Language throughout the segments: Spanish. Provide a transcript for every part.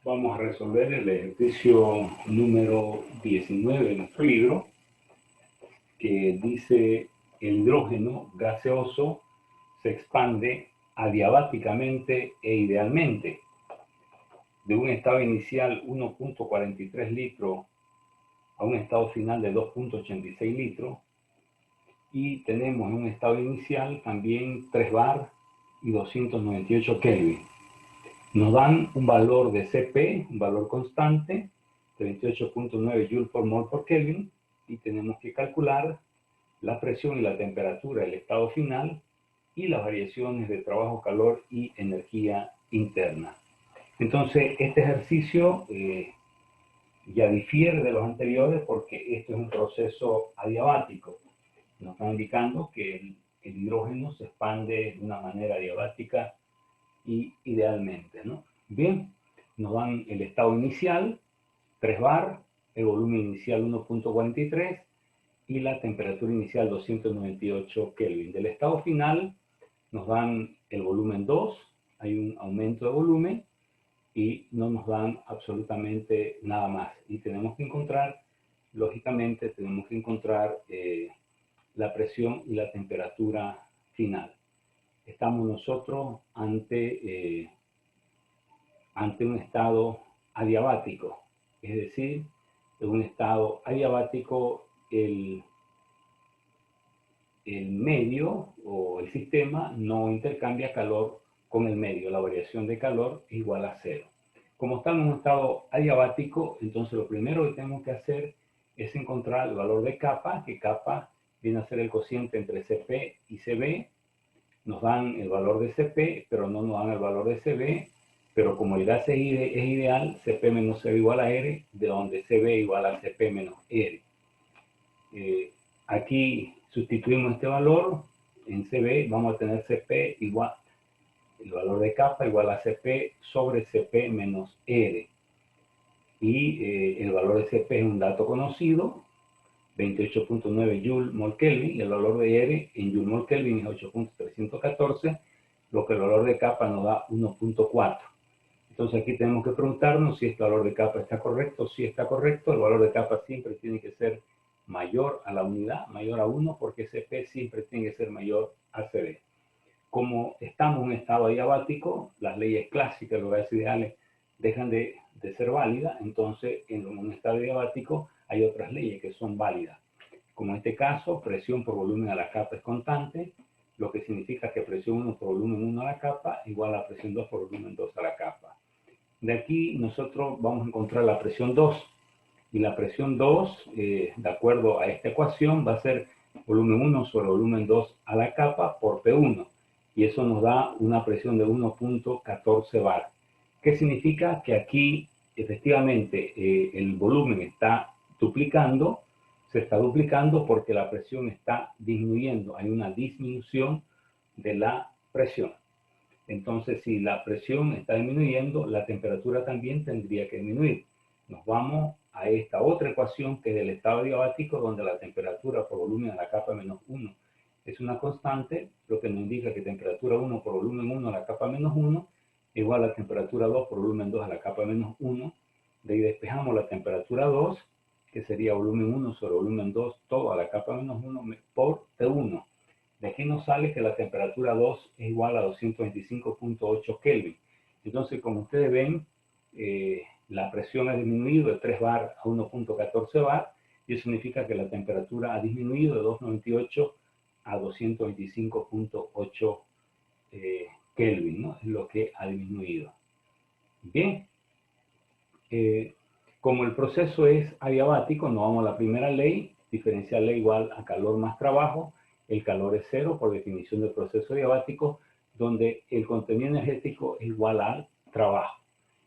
Vamos a resolver el ejercicio número 19 de nuestro libro, que dice: el hidrógeno gaseoso se expande adiabáticamente e idealmente de un estado inicial 1.43 litros a un estado final de 2.86 litros, y tenemos en un estado inicial también 3 bar y 298 Kelvin. Nos dan un valor de Cp, un valor constante, de 28.9 Joule por mol por Kelvin, y tenemos que calcular la presión y la temperatura del estado final y las variaciones de trabajo, calor y energía interna. Entonces, este ejercicio ya difiere de los anteriores porque esto es un proceso adiabático. Nos está indicando que el hidrógeno se expande de una manera adiabática y idealmente, ¿no? Bien, nos dan el estado inicial, 3 bar, el volumen inicial 1.43 y la temperatura inicial 298 Kelvin. Del estado final nos dan el volumen 2, hay un aumento de volumen y no nos dan absolutamente nada más. Y tenemos que encontrar, lógicamente, tenemos que encontrar la presión y la temperatura final. Estamos nosotros ante un estado adiabático, es decir, en un estado adiabático el medio o el sistema no intercambia calor con el medio, la variación de calor es igual a cero. Como estamos en un estado adiabático, entonces lo primero que tenemos que hacer es encontrar el valor de kappa, que kappa viene a ser el cociente entre Cp y Cv. Nos dan el valor de Cp, pero no nos dan el valor de Cv, pero como el gas es ideal, Cp menos Cv igual a R, de donde Cv igual a Cp menos R. Aquí sustituimos este valor en Cv, vamos a tener Cp igual, el valor de kappa igual a Cp sobre Cp menos R. Y el valor de Cp es un dato conocido, 28.9 Joule mol Kelvin, y el valor de R en Joule mol Kelvin es 8.314, lo que el valor de kappa nos da 1.4. Entonces aquí tenemos que preguntarnos si este valor de kappa está correcto. Si está correcto, el valor de kappa siempre tiene que ser mayor a la unidad, mayor a 1, porque Cp siempre tiene que ser mayor a Cv. Como estamos en un estado adiabático, las leyes clásicas de los gases ideales dejan de ser válidas, entonces en un estado adiabático hay otras leyes que son válidas. Como en este caso, presión por volumen a la capa es constante, lo que significa que presión 1 por volumen 1 a la capa igual a presión 2 por volumen 2 a la capa. De aquí nosotros vamos a encontrar la presión 2, y la presión 2, de acuerdo a esta ecuación, va a ser volumen 1 sobre volumen 2 a la capa por P1, y eso nos da una presión de 1.14 bar. ¿Qué significa? Que aquí efectivamente el volumen está duplicando, se está duplicando porque la presión está disminuyendo, hay una disminución de la presión. Entonces, si la presión está disminuyendo, la temperatura también tendría que disminuir. Nos vamos a esta otra ecuación que es del estado adiabático, donde la temperatura por volumen a la capa menos 1 es una constante, lo que nos indica que temperatura 1 por volumen 1 a la capa menos 1 igual a temperatura 2 por volumen 2 a la capa menos 1. De ahí despejamos la temperatura 2, que sería volumen 1 sobre volumen 2, todo a la capa menos 1 por T1. De aquí nos sale que la temperatura 2 es igual a 225.8 Kelvin. Entonces, como ustedes ven, la presión ha disminuido de 3 bar a 1.14 bar, y eso significa que la temperatura ha disminuido de 298 a 225.8 Kelvin, ¿no? Es lo que ha disminuido. Bien, como el proceso es adiabático, nos vamos a la primera ley, diferencial ley igual a calor más trabajo. El calor es cero por definición del proceso adiabático, donde el contenido energético es igual al trabajo.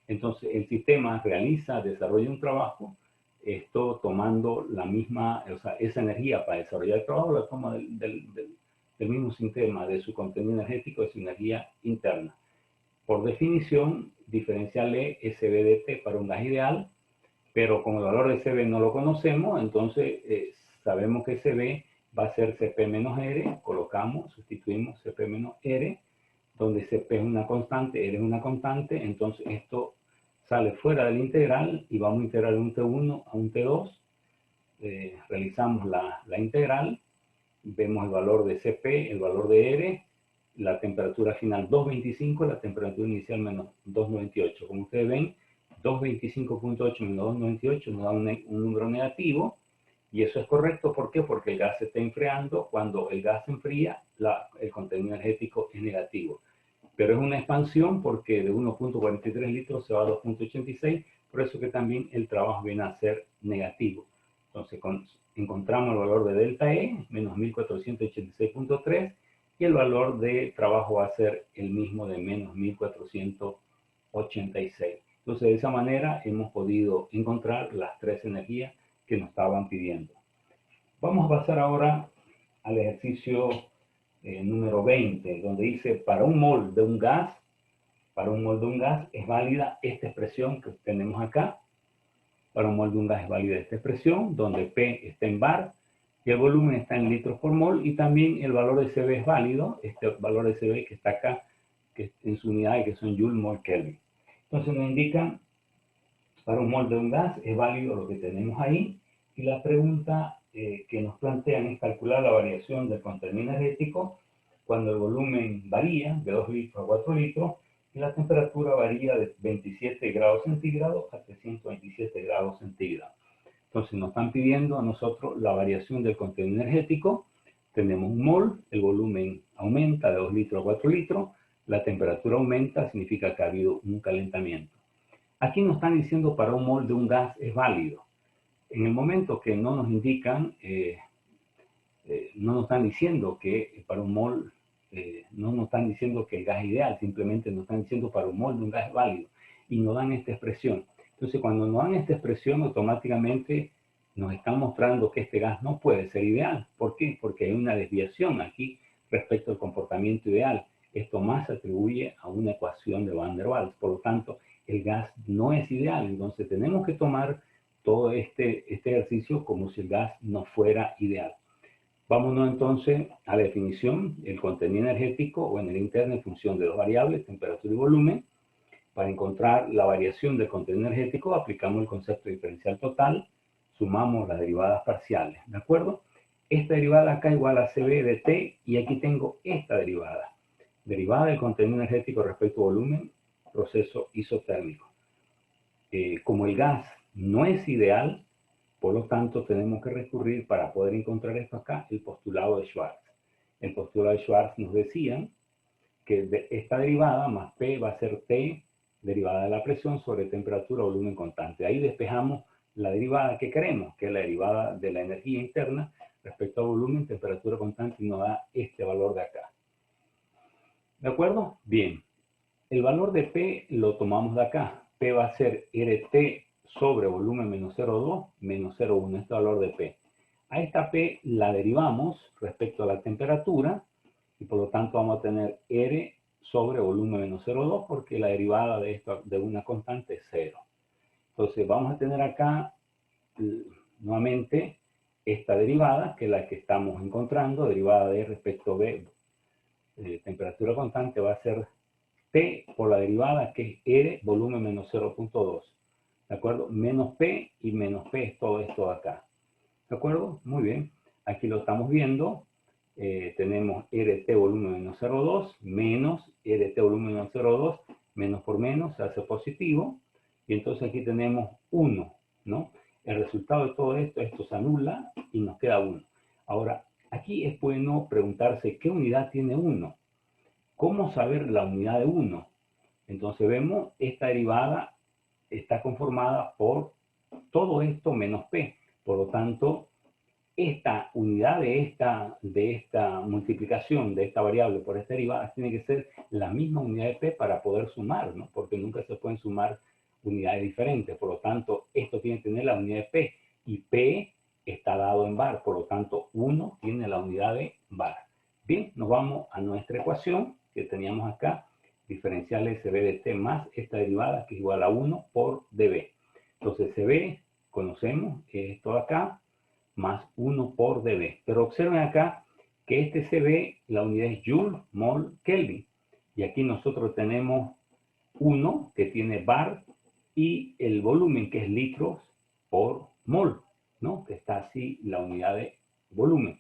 Entonces, el sistema desarrolla un trabajo, esto tomando la misma, o sea, esa energía para desarrollar el trabajo la toma del mismo sistema, de su contenido energético, de su energía interna. Por definición, diferencial E SB/T para un gas ideal, pero como el valor de Cb no lo conocemos, entonces sabemos que Cb va a ser Cp menos R, colocamos, sustituimos Cp menos R, donde Cp es una constante, R es una constante, entonces esto sale fuera del integral y vamos a integrar de un T1 a un T2. Realizamos la integral, vemos el valor de Cp, el valor de R, la temperatura final 225, la temperatura inicial menos 298. Como ustedes ven, 225.8 menos 298 nos da un número negativo, y eso es correcto. ¿Por qué? Porque el gas se está enfriando. Cuando el gas se enfría, el contenido energético es negativo. Pero es una expansión porque de 1.43 litros se va a 2.86, por eso que también el trabajo viene a ser negativo. Entonces encontramos el valor de delta E, menos 1486.3, y el valor de trabajo va a ser el mismo de menos 1486. Entonces de esa manera hemos podido encontrar las tres energías que nos estaban pidiendo. Vamos a pasar ahora al ejercicio número 20, donde dice, para un mol de un gas es válida esta expresión que tenemos acá. Para un mol de un gas es válida esta expresión, donde P está en bar y el volumen está en litros por mol, y también el valor de Cb es válido, este valor de Cb que está acá, que en su unidad, que son Joule, mol, Kelvin. Entonces nos indican, para un mol de un gas es válido lo que tenemos ahí, y la pregunta que nos plantean es calcular la variación del contenido energético cuando el volumen varía de 2 litros a 4 litros y la temperatura varía de 27 grados centígrados a 327 grados centígrados. Entonces nos están pidiendo a nosotros la variación del contenido energético. Tenemos un mol, el volumen aumenta de 2 litros a 4 litros, la temperatura aumenta, significa que ha habido un calentamiento. Aquí nos están diciendo para un mol de un gas es válido. En el momento que no nos indican, no nos están diciendo que para un mol, no nos están diciendo que el gas es ideal, simplemente nos están diciendo para un mol de un gas es válido, y nos dan esta expresión. Entonces cuando nos dan esta expresión, automáticamente nos están mostrando que este gas no puede ser ideal. ¿Por qué? Porque hay una desviación aquí respecto al comportamiento ideal. Esto más se atribuye a una ecuación de Van der Waals. Por lo tanto, el gas no es ideal. Entonces tenemos que tomar todo este ejercicio como si el gas no fuera ideal. Vámonos entonces a la definición. El contenido energético o energía interna en función de dos variables, temperatura y volumen. Para encontrar la variación del contenido energético aplicamos el concepto diferencial total, sumamos las derivadas parciales, ¿de acuerdo? Esta derivada acá igual a Cb de T, y aquí tengo esta derivada. Derivada del contenido energético respecto a volumen, proceso isotérmico. Como el gas no es ideal, por lo tanto tenemos que recurrir, para poder encontrar esto acá, el postulado de Schwarz. El postulado de Schwarz nos decía que esta derivada más P va a ser T derivada de la presión sobre temperatura o volumen constante. Ahí despejamos la derivada que queremos, que es la derivada de la energía interna respecto a volumen, temperatura constante, y nos da este valor de acá. ¿De acuerdo? Bien. El valor de P lo tomamos de acá. P va a ser RT sobre volumen menos 0,2 menos 0,1, este valor de P. A esta P la derivamos respecto a la temperatura, y por lo tanto vamos a tener R sobre volumen menos 0,2, porque la derivada de esto, de una constante, es 0. Entonces vamos a tener acá nuevamente esta derivada, que es la que estamos encontrando, derivada de respecto a B, temperatura constante, va a ser P por la derivada, que es R volumen menos 0,2. ¿De acuerdo? Menos P, y menos P es todo esto de acá. ¿De acuerdo? Muy bien. Aquí lo estamos viendo. Tenemos RT volumen menos 0,2 menos RT volumen menos 0,2, menos por menos se hace positivo, y entonces aquí tenemos 1, ¿no? El resultado de todo esto se anula y nos queda 1. Ahora, aquí es bueno preguntarse qué unidad tiene 1. ¿Cómo saber la unidad de 1? Entonces vemos, esta derivada está conformada por todo esto menos P. Por lo tanto, esta unidad de esta multiplicación de esta variable por esta derivada tiene que ser la misma unidad de P para poder sumar, ¿no? Porque nunca se pueden sumar unidades diferentes. Por lo tanto, esto tiene que tener la unidad de P, y P está dado en bar. Por lo tanto, 1 tiene la unidad de bar. Bien, nos vamos a nuestra ecuación que teníamos acá. Diferencial SB de T más esta derivada, que es igual a 1 por dB. Entonces, CB conocemos que es esto de acá, más 1 por dB. Pero observen acá que este CB, la unidad es Joule, mol, Kelvin. Y aquí nosotros tenemos 1 que tiene bar y el volumen, que es litros por mol, ¿no? Que está así la unidad de volumen.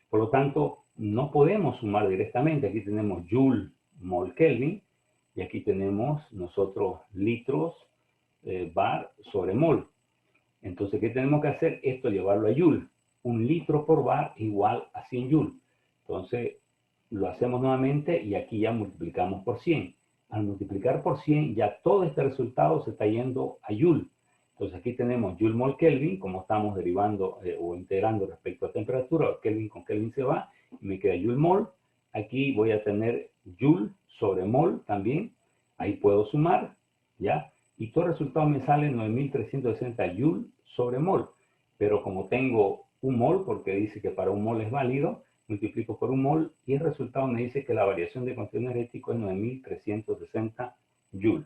Por lo tanto, no podemos sumar directamente. Aquí tenemos Joule, mol, Kelvin, y aquí tenemos nosotros litros, bar sobre mol. Entonces, ¿qué tenemos que hacer? Esto llevarlo a Joule. 1 litro por bar igual a 100 Joule. Entonces, lo hacemos nuevamente y aquí ya multiplicamos por 100. Al multiplicar por 100, ya todo este resultado se está yendo a Joule. Entonces, aquí tenemos Joule mol Kelvin, como estamos derivando o integrando respecto a temperatura. Kelvin con Kelvin se va y me queda Joule mol. Aquí voy a tener Joule sobre mol también. Ahí puedo sumar, ¿ya? Y todo el resultado me sale 9360 Joule sobre mol. Pero como tengo un mol, porque dice que para un mol es válido, multiplico por un mol y el resultado me dice que la variación de contenido energético es 9360 Joule.